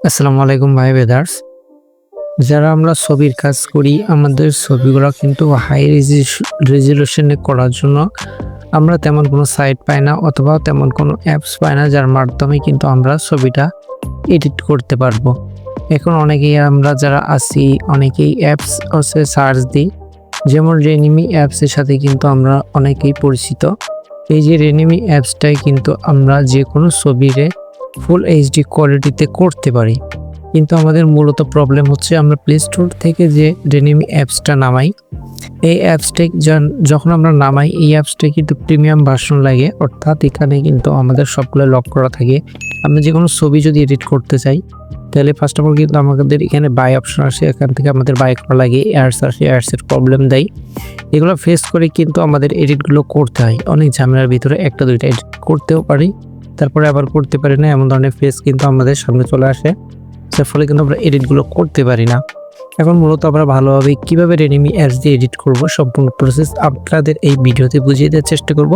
আসসালামু আলাইকুম ভাই ব্রাদার্স। যারা আমরা ছবির কাজ করি, আমাদের ছবিগুলো কিন্তু হাই রেজলিউশনে করার জন্য আমরা তেমন কোনো সাইট পাই না অথবা তেমন কোনো অ্যাপস পাই না যার মাধ্যমে কিন্তু আমরা ছবিটা এডিট করতে পারবো। এখন অনেকেই আমরা যারা আছি অনেকেই অ্যাপস হচ্ছে সার্চ দিই, যেমন রেনিমি অ্যাপসের সাথে কিন্তু আমরা অনেকেই পরিচিত। এই যে রেনিমি অ্যাপসটাই কিন্তু আমরা যে কোনো ছবিরে ফুল এইচডি কোয়ালিটিতে করতে পারি। কিন্তু আমাদের মূলত প্রবলেম হচ্ছে আমরা প্লে স্টোর থেকে যে রেনিমি অ্যাপসটা নামাই, এই অ্যাপসটা যখন আমরা নামাই এই অ্যাপসটা কিন্তু প্রিমিয়াম ভার্সন লাগে, অর্থাৎ এখানে কিন্তু আমাদের সবগুলো লক করা থাকে। আমরা যে কোনো ছবি যদি এডিট করতে চাই তাহলে ফার্স্ট অফ অল কিন্তু আমাদের এখানে বাই অপশন আসে, এখান থেকে আমাদের বাই করা লাগে, এয়ারস আসে, এয়ারসের প্রবলেম দেয়। এগুলো ফেস করে কিন্তু আমাদের এডিটগুলো করতে হয়, অনেক ঝামেলার ভিতরে একটা দুইটা এডিট করতেও পারি, তারপরে আবার করতে পারি না, এমন ধরনের ফেস কিন্তু আমাদের সামনে চলে আসে, যার ফলে কিন্তু আমরা এডিটগুলো করতে পারি না। এখন মূলত আমরা ভালোভাবে কীভাবে রেনিমি অ্যাপস দিয়ে এডিট করব সম্পূর্ণ প্রসেস আপনাদের এই ভিডিওতে বুঝিয়ে দেওয়ার চেষ্টা করব।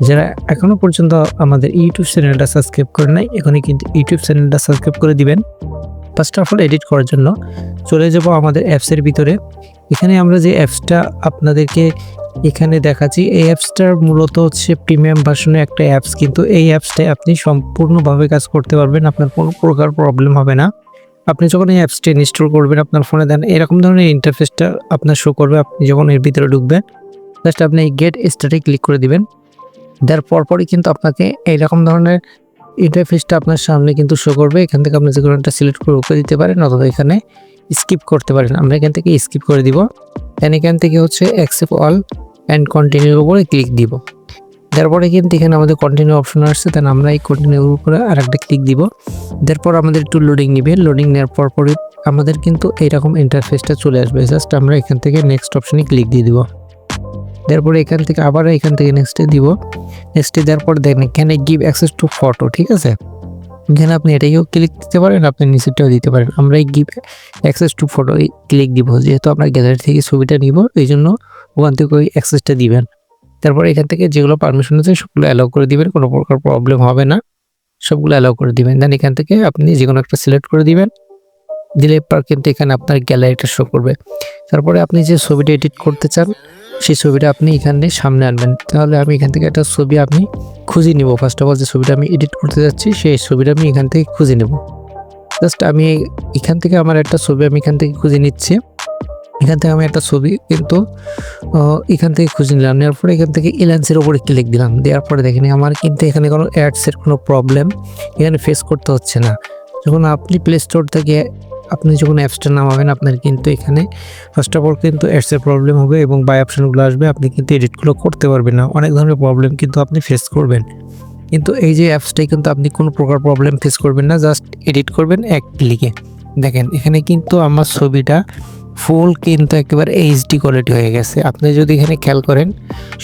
যারা এখনও পর্যন্ত আমাদের ইউটিউব চ্যানেলটা সাবস্ক্রাইব করে নাই, এখনই কিন্তু ইউটিউব চ্যানেলটা সাবস্ক্রাইব করে দিবেন। ফার্স্ট অফ অল এডিট করার জন্য চলে যাব আমাদের অ্যাপসের ভিতরে। এখানে আমরা যে অ্যাপসটা আপনাদেরকে এখানে দেখাচ্ছি, এই অ্যাপসটার মূলত হচ্ছে প্রিমিয়াম ভার্সনের একটা অ্যাপস, কিন্তু এই অ্যাপসটায় আপনি সম্পূর্ণভাবে কাজ করতে পারবেন, আপনার কোনো প্রকার প্রবলেম হবে না। আপনি যখন এই অ্যাপসটা ইনস্টল করবেন আপনার ফোনে দেন এরকম ধরনের ইন্টারফেসটা আপনার শো করবে। আপনি যখন এর ভিতরে ঢুকবেন জাস্ট আপনি গেট স্টার্টে ক্লিক করে দিবেন। দেওয়ার পরপরই কিন্তু আপনাকে এইরকম ধরনের ইন্টারফেসটা আপনার সামনে কিন্তু শো করবে। এখান থেকে আপনি যে কোনো একটা সিলেক্ট করে দিতে পারেন অথবা এখানে স্কিপ করতে পারেন। আমরা এখান থেকে স্কিপ করে দিব, দেন এখান থেকে হচ্ছে অ্যাকসেপ্ট অল অ্যান্ড কন্টিনিউর উপরে ক্লিক দিব। তারপরে কিন্তু এখানে আমাদের কন্টিনিউ অপশন আসছে, দেন আমরা এই কন্টিনিউর উপরে আর একটা ক্লিক দিব। তারপর আমাদের একটু লোডিং নিবে, লোডিং নেওয়ার পরপরই আমাদের কিন্তু এইরকম ইন্টারফেসটা চলে আসবে। জাস্ট আমরা এখান থেকে নেক্সট অপশনে ক্লিক দিয়ে দিব। তারপরে এখান থেকে আবার এখান থেকে নেক্সটে দিব, নেক্সটে দেওয়ার পর দেখেন এখানে গিভ অ্যাক্সেস টু ফটো, ঠিক আছে। এখানে আপনি এটাইও ক্লিক দিতে পারেন, আপনি নিচেরটাও দিতে পারেন। আমরা এই give access to photo click দিব, যেহেতু আমরা গ্যালারি থেকে ছবিটা নিব এই জন্য ওখান থেকে ওই অ্যাক্সেসটা দিবেন। তারপর এখান থেকে যেগুলো পারমিশন আছে সবগুলো অ্যালাউ করে দিবেন, কোনো প্রকার প্রবলেম হবে না, সবগুলো অ্যালাউ করে দিবেন। দেন এখান থেকে আপনি যে কোনো একটা সিলেক্ট করে দিবেন, দিলে পর কিন্তু এখানে আপনার গ্যালারিটা শো করবে। তারপরে আপনি যে ছবিটা এডিট করতে চান সেই ছবিটা আপনি এখানে সামনে আনবেন। তাহলে আমি এখান থেকে একটা ছবি আমি খুঁজে নিব। ফার্স্ট অফ অল যে ছবিটা আমি এডিট করতে যাচ্ছি সেই ছবিটা আমি এখান থেকে খুঁজে নেব। জাস্ট আমি এখান থেকে আমার একটা ছবি আমি এখান থেকে খুঁজে নিচ্ছি। এখান থেকে আমি একটা ছবি কিন্তু এখান থেকে খুঁজে নিলাম, নেওয়ার পরে এখান থেকে এলান্সের ওপরে ক্লিক দিলাম। দেওয়ার পরে দেখেন আমার কিন্তু এখানে কোনো অ্যাডসের কোনো প্রবলেম এখানে ফেস করতে হচ্ছে না। যখন আপনি প্লে স্টোর থেকে আপনি যখন অ্যাপসটা নামাবেন আপনার কিন্তু এখানে ফার্স্ট অফ অল কিন্তু অ্যাডসের প্রবলেম হবে এবং বাই অপশানগুলো আসবে, আপনি কিন্তু এডিটগুলো করতে পারবেন না, অনেক ধরনের প্রবলেম কিন্তু আপনি ফেস করবেন। কিন্তু এই যে অ্যাপসটাই কিন্তু আপনি কোনো প্রকার প্রবলেম ফেস করবেন না, জাস্ট এডিট করবেন এক ক্লিকে। দেখেন এখানে কিন্তু আমার ছবিটা ফুল কিন্তু একেবারে এইচডি কোয়ালিটি হয়ে গেছে। আপনি যদি এখানে খেয়াল করেন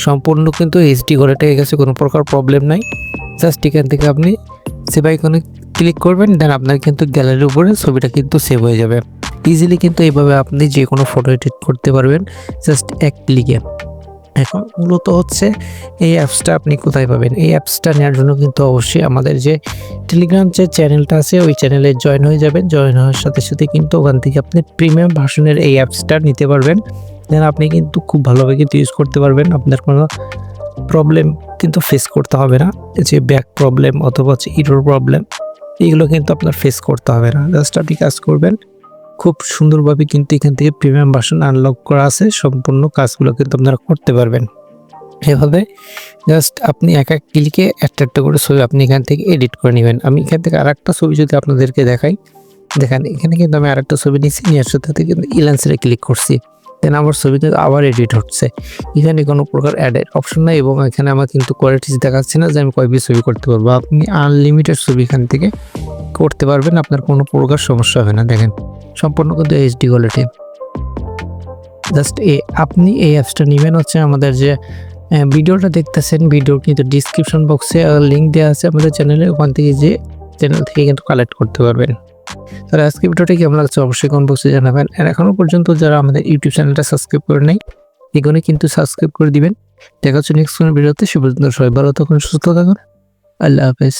সম্পূর্ণ কিন্তু এইচডি কোয়ালিটি হয়ে গেছে, কোনো প্রকার প্রবলেম নাই। জাস্ট এখান থেকে আপনি সেভ আইকনে ক্লিক করবেন, দেন আপনার কিন্তু গ্যালারির উপরে ছবিটা কিন্তু সেভ হয়ে যাবে। ইজিলি কিন্তু এইভাবে আপনি যে কোনো ফটো এডিট করতে পারবেন জাস্ট এক ক্লিকে। এখন মূলত হচ্ছে এই অ্যাপসটা আপনি কোথায় পাবেন? এই অ্যাপসটা নেওয়ার জন্য কিন্তু অবশ্যই আমাদের যে টেলিগ্রাম যে চ্যানেলটা আছে ওই চ্যানেলে জয়েন হয়ে যাবেন। জয়েন হওয়ার সাথে সাথে কিন্তু ওখান থেকে আপনি প্রিমিয়াম ভার্সনের এই অ্যাপসটা নিতে পারবেন। দেন আপনি কিন্তু খুব ভালোভাবে কিন্তু ইউজ করতে পারবেন, আপনার কোনো প্রবলেম কিন্তু ফেস করতে হবে না। যে ব্যাক প্রবলেম অথবা হচ্ছে ইরর প্রবলেম এইগুলো কিন্তু আপনার ফেস করতে হবে না। জাস্ট আপনি কাজ করবেন খুব সুন্দরভাবে, কিন্তু এখান থেকে প্রিমিয়াম ভার্সন আনলক করা আছে, সম্পূর্ণ কাজগুলো কিন্তু আপনারা করতে পারবেন। এভাবে জাস্ট আপনি এক এক ক্লিকে একটা করে ছবি আপনি এখান থেকে এডিট করে নেবেন। আমি এখান থেকে আরেকটা ছবি যদি আপনাদেরকে দেখাই, দেখেন এখানে কিন্তু আমি আরেকটা ছবি নিচ্ছি, নেওয়ার সাথে কিন্তু ইলান্সেরে ক্লিক করছি, দেন আমার ছবি কিন্তু আবার এডিট হচ্ছে। এখানে কোনো প্রকার অ্যাডের অপশন নাই এবং এখানে আমার কিন্তু কোয়ালিটিস দেখাচ্ছে না যে আমি কয় পিস ছবি করতে পারবো। আপনি আনলিমিটেড ছবি এখান থেকে করতে পারবেন, আপনার কোনো প্রকার সমস্যা হবে না। দেখেন সম্পূর্ণ কিন্তু এইচডি কোয়ালিটি। জাস্ট আপনি এই অ্যাপসটা নেবেন হচ্ছে আমাদের যে ভিডিওটা দেখতেছেন, ভিডিওর কিন্তু ডিসক্রিপশন বক্সে লিঙ্ক দেওয়া আছে আমাদের চ্যানেলে, ওখান থেকে যে চ্যানেল থেকে কিন্তু কালেক্ট করতে পারবেন। তাহলে আজকে ভিডিওটা কেমন লাগছে অবশ্যই কমেন্ট বক্সে জানাবেন। আর এখনও পর্যন্ত যারা আমাদের ইউটিউব চ্যানেলটা সাবস্ক্রাইব করে নেই এখানে কিন্তু সাবস্ক্রাইব করে দিবেন। দেখা হচ্ছে নেক্সট কোনো ভিডিওতে। সে পর্যন্ত সবাই ভালো থাকুন, সুস্থ থাকুন, আল্লাহ হাফেজ।